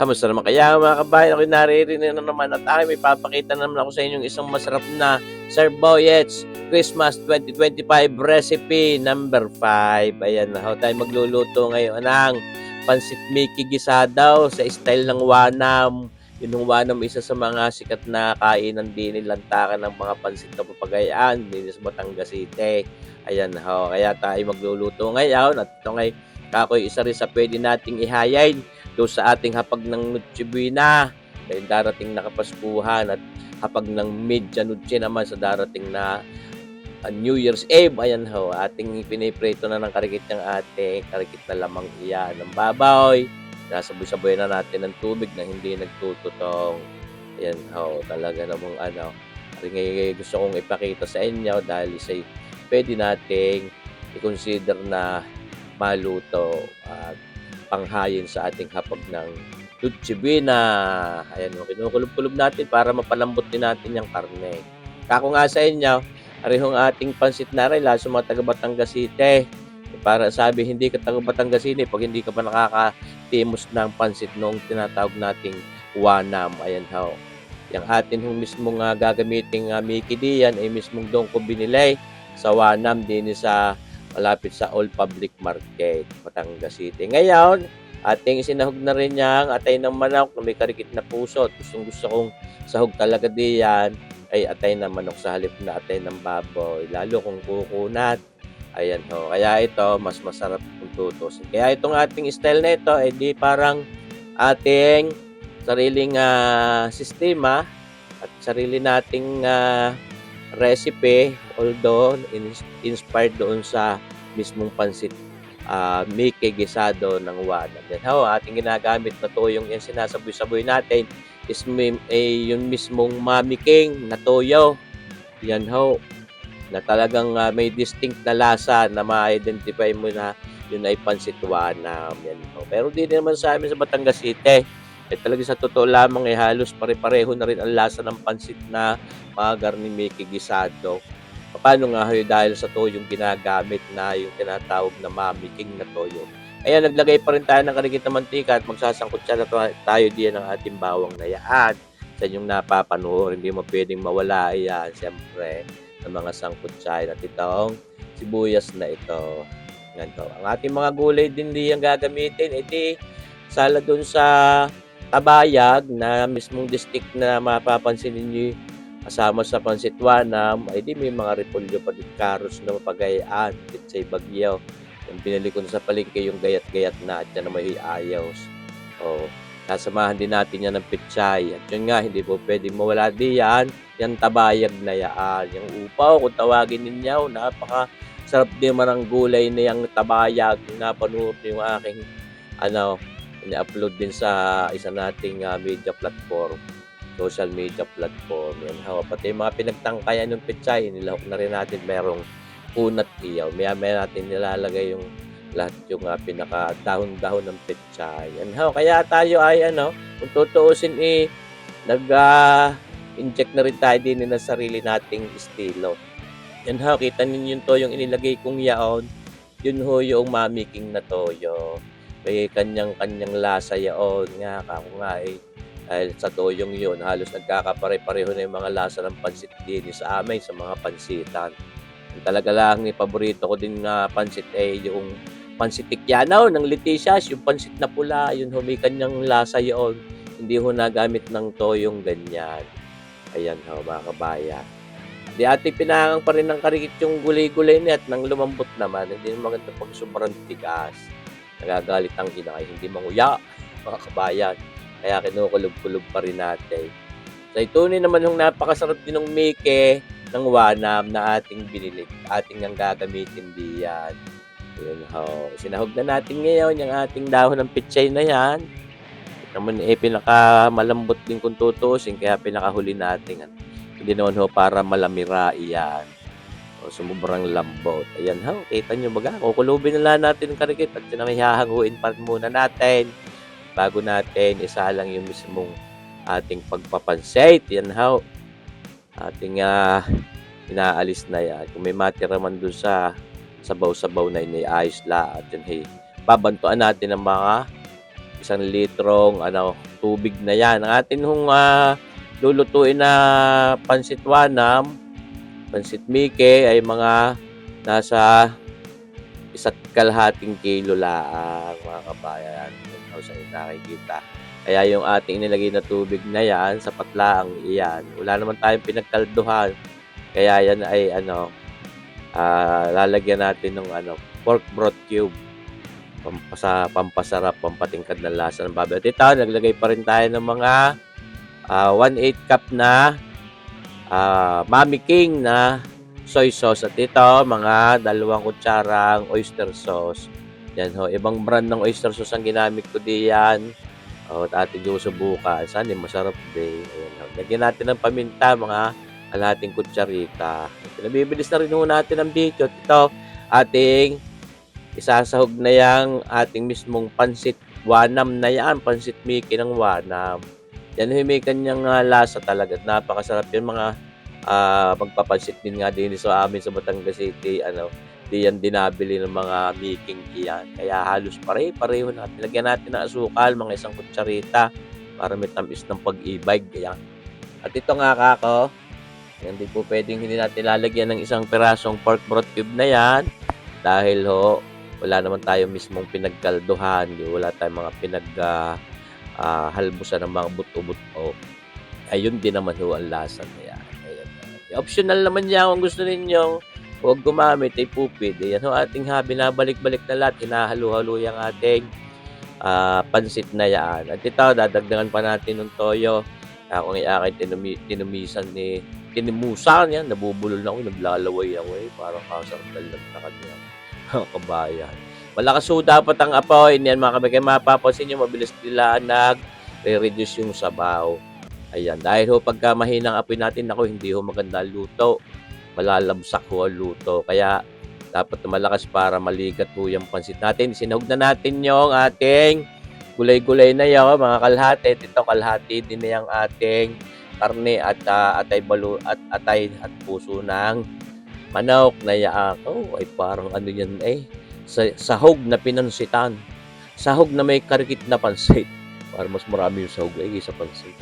Kamusta naman kaya mga kabayan? Ako'y naririnig na naman at may papakita naman ako sa inyong isang masarap na Sir Boyet's Christmas 2025 recipe number 5. Ayan na ho, tayo magluluto ngayon ng pansit Mickey gisadaw sa style ng Wanam. Yung Wanam, isa sa mga sikat na kainan din nilantakan ng mga pansit na papagayaan din sa Batangas City. Ayan ho, kaya tayo magluluto ngayon at ito ngay kakoy isa rin sa pwede nating ihayain doon sa ating hapag ng Noche Buena, dahil darating na Kapaskuhan at hapag ng Media Noche naman sa darating na New Year's Eve. Ayan ho, ating piniprito na ng karikit ng ating karikit na lamang iyan ng baboy. Nasaboy-saboy na natin ng tubig na hindi nagtututong. Ayan ho, talaga namang gusto kong ipakita sa inyo dahil pwede nating i-consider na maluto at panghayin sa ating hapag ng Noche Buena. Ayan, kinukulob-kulob natin para mapalambot din natin yung karne. Kako nga sa inyo, arihong ating pansit na rin, lalo sa mga taga Batangas City. Para sabi, hindi ka taga Batangas City pag hindi ka pa nakakatimos ng pansit noong tinatawag nating Wanam. Ayan ho. Yung atin yung mismong gagamiting Mickey diyan ay mismong doon ko binili sa Wanam din sa malapit sa All Public Market, Batangas City. Ngayon, ating sinahog na rin yung atay ng manok na may karikit na puso. Gusto kong sahog talaga diyan ay atay ng manok sa halip na atay ng baboy. Lalo kung kukunat. Ayan ho. Kaya ito, mas masarap kung tutusin. Kaya itong ating style na ito, ay di parang ating sariling sistema at sarili nating recipe, although inspired doon sa mismong pansit Mickey gisado ng Wanam. Then ho, ating ginagamit na toyong yan sinasaboy-saboy natin is yung mismong Mami King na toyo. Yan ho, na talagang may distinct na lasa na ma-identify mo na yun ay pansit Wanam. Yan ho. Pero di naman sa amin sa Batangas City. Talaga sa totoo lamang halos pare-pareho na rin ang lasa ng pansit na magar ni Mickey gisado. Paano nga ho, dahil sa toyong ginagamit na yung tinatawag na Mami King na toyo. Ayan, naglagay pa rin tayo ng karikit na mantika at magsasangkot siya na tayo diyan ng ating bawang na yaan. Sa inyong napapanood, hindi mo pwedeng mawala yan, siyempre, ng mga sangkot siya at itong sibuyas na ito. Ganito. Ang ating mga gulay din diyan gagamitin, sala dun sa tabayag na mismong district na mapapansin ninyo kasama sa pansit Wanam, ay di may mga repolyo pa din, carrots na mapagayaan, pitsay bagyo. Yung binili ko sa palengke yung gayat-gayat na at yan na may ayos. O, kasamahan din natin yan ng pitsay. At yun nga, hindi po pwedeng mawala diyan, yung tabayag na yaan. Yung upaw, kung tawagin ninyo, napaka-sarap din man ang gulay na yung tabayag. Napanood yung aking, ini-upload din sa isa nating media platform. Social media platform. Yan ho. Pati yung mga pinagtangkayan ng pitsay, nilahok na rin natin merong unat iyaw. Maya natin nilalagay yung lahat yung pinaka-dahon-dahon ng pitsay. Yan ho. Kaya tayo ay kung tutuusin nag-inject na rin tayo din ng sarili nating estilo. Yan ho. Kita ninyo to yung inilagay kong yaon. Yun ho yung Mami King na toyo. May kanyang-kanyang lasa yaon nga. Kako nga dahil sa toyong yun, halos nagkakapare-pareho na yung mga lasa ng pansit din sa amin, sa mga pansitan. Yung talaga lang ni paborito ko din na pansit yung pansit Tikyanaw ng Leticias, yung pansit na pula, yun may kanyang lasa yun. Hindi ho nagamit ng toyong ganyan. Ayan ho, mga kabayan. Di ating pinangang pa rin ng karikit yung gulay-gulay niya at nang lumambot naman, hindi maganda pag sobrang tigas. Nagagalit ang ina ay hindi manguya, mga kabayan. Kaya kinukulob-kulob pa rin natin. So ito naman yung napakasarap din ng Mickey ng Wanam na ating binili. Ating ang gagamitin diyan. Yun ho. Sinahog na natin ngayon yung ating dahon ng pitsay na yan. Ito naman pinakamalambot din kung tutusin kaya pinakahuli natin. Hindi naman ho para malamira iyan. O sumubrang lambot. Ayan ho. Kita nyo baga. Kukulubin na lang natin ang karikit at hahanguin pa muna natin. Bago natin isa lang yung mismong ating pagpapansit. Yan ho. Ating inaalis na yan. Kung may matira man doon sa sabaw-sabaw na iniayos la at yun babantuan natin ng mga 1 litrong tubig na yan. Ang atin hong lulutuin na pansit wanam, pansit Mickey ay mga nasa 1.5 kilo lang mga kabayan. Kung saan nakikita. Kaya yung ating nilagay na tubig na yan, sapat lang iyan. Wala naman tayong pinagkalduhan. Kaya yan ay lalagyan natin ng pork broth cube. Pampasarap, pampatingkad ng lasa ng baboy. At ito, naglagay pa rin tayo ng mga 1/8 cup na Mami King na soy sauce. At ito, mga 2 kutsarang oyster sauce. Yan ho, ibang brand ng oyster sauce ang ginamit ko diyan. At atin yung subukan. Sana masarap din. Ayan ho. Lagyan natin ng paminta, mga kalahating kutsarita. Nabibilis na rin ho natin ang video. At ito, ating isasahog na yung ating mismong pansit wanam na yan. Pansit Mickey ng wanam. Yan may kanyang lasa talaga. Napakasarap yung mga magpapansit din nga din sa amin sa Batangas City. Di yan dinabili ng mga Mickey iyan. Kaya halos pareho natin. Lagyan natin ng asukal, mga 1 kutsarita para may tamis ng pag-ibig. Yan. At ito nga kako, hindi po pwedeng hindi natin lalagyan ng 1 pirasong pork broth cube na yan. Dahil wala naman tayo mismong pinagkalduhan, wala tayong mga halbusan ng mga buto-buto. Ayun din naman ang lasa na yan. Ayan. Optional naman yan kung gusto ninyo. Huwag gumamit ay pupid. Ayan ating binabalik-balik na lahat. Hinahalo-halo yung ating pansit na yan. At ito, dadagdagan pa natin ng toyo. Kung i-akin tinimusan yan. Nabubulol na ako, naglalaway ako parang kasarap lang na kanya. Kabayan. Malakas dapat ang apoy. Yan mga kabayan, mapapansin nyo, mabilis nila nag-reduce yung sabaw. Ayan, dahil pagka mahinang apoy natin, hindi maganda luto. Malalabsak ang luto. Kaya, dapat malakas para maligat yung pansit natin. Sinahog na natin yung ating gulay-gulay na yun, mga kalahati. Ito, kalahati din na yung ating karne at atay at puso ng manok na yaako. Ay parang yan sahog na pinansitan. Sahog na may karikit na pansit. Para mas marami yung sahog ay sa pansit.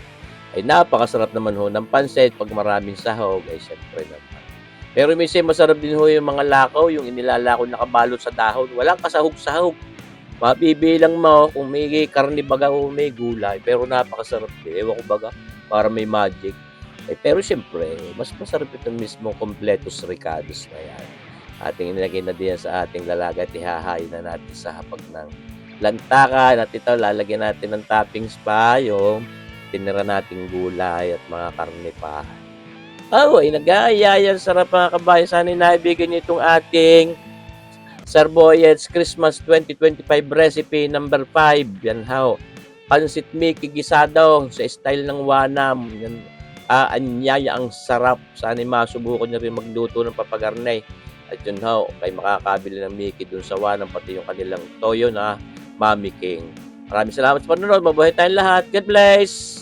Ay napakasarap naman ng pansit pag maraming sahog. Ay syempre naman. Pero minsan masarap din yung mga lakaw, yung inilalakaw na kabalot sa dahon. Walang kasahog-sahog. Mabibilang mo kung may karne baga o may gulay. Pero napakasarap din. Ewan ko baga, para may magic. Pero siyempre, mas masarap ito mismo completos ricados na yan. Ating inilagay na diyan sa ating lalaga at ihahain na natin sa hapag ng lantakan. At ito, lalagyan natin ng toppings pa, yung tinira nating gulay at mga karne pa. Ay nag-aayaya. Sarap mga kabayan. Sana naibigan niyo itong ating Sir Boyet's Christmas 2025 recipe number 5. Yan Pansit Mickey gisado sa style ng wanam. Yan. Anyaya ang sarap. Sana masubukan nyo rin magluto ng papagarnay. At yun kay makakabili ng Mickey dun sa wanam, pati yung kanilang toyo na Mami King. Maraming salamat sa panonood. Mabuhay tayong lahat. God bless!